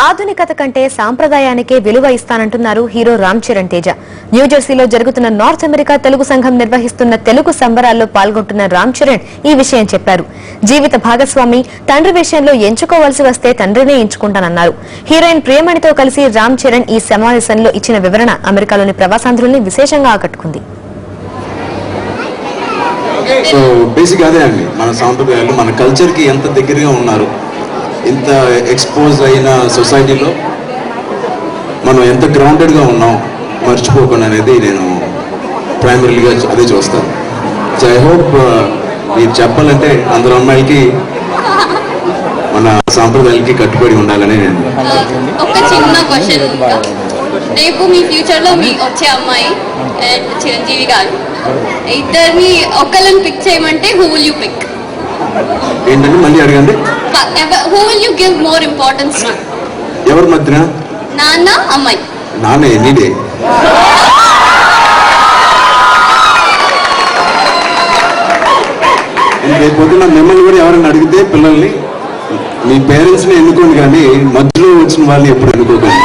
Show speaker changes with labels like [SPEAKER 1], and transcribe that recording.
[SPEAKER 1] ఆధునికత కంటే సాంప్రదాయానికే విలువ ఇస్తానంటున్నారు హీరో రామ్ చరణ్ తేజ. న్యూజెర్సీలో జరుగుతున్న నార్త్ అమెరికా తెలుగు సంఘం నిర్వహిస్తున్న తెలుగు సంబరాల్లో పాల్గొంటున్న రామ్ చరణ్ ఈ విషయం చెప్పారు. జీవిత భాగస్వామి తండ్రి విషయంలో ఎంచుకోవాల్సి వస్తే తండ్రినే ఎంచుకుంటానన్నారు. హీరోయిన్ ప్రియమణితో కలిసి రామ్ చరణ్ ఈ సమావేశంలో ఇచ్చిన వివరణ అమెరికాలోని ప్రవాసాంధ్రుల్ని విశేషంగా ఆకట్టుకుంది.
[SPEAKER 2] సో బేసిక్ అదే అండి, మన సాంప్రదాయాలు మన కల్చర్కి ఎంత దగ్గరగా ఉన్నారు, ఇంత ఎక్స్పోజ్ అయిన సొసైటీలో మనం ఎంత గ్రౌండెడ్గా ఉన్నాం మర్చిపోకుండా అనేది నేను ప్రైమరీగా అదే చూస్తాను. సో ఐ హోప్ మీరు చెప్పాలంటే అందరు అమ్మాయిలకి మన సాంప్రదాయాలకి కట్టుబడి ఉండాలని నేను.
[SPEAKER 3] ఒక చిన్న క్వశ్చన్, రేపు మీ ఫ్యూచర్లో మీ వచ్చే అమ్మాయి అండ్ చిరంజీవి గారు ఇద్దరిని ఒకళ్ళని పిక్ చేయమంటే హూ విల్ యూ పిక్?
[SPEAKER 2] ఏంటంటే మళ్ళీ అడగండి.
[SPEAKER 3] Who will you give more importance to?
[SPEAKER 2] ఎవరి మధ్యన?
[SPEAKER 3] నాన్న అమ్మాయి.
[SPEAKER 2] నాన్న ఎనీ డే. రేపు పొద్దున మిమ్మల్ని కూడా ఎవరైనా అడిగితే పిల్లల్ని మీ పేరెంట్స్ని ఎన్నుకోండి, కానీ మధ్యలో వచ్చిన వాళ్ళని ఎప్పుడు ఎన్నుకోకండి.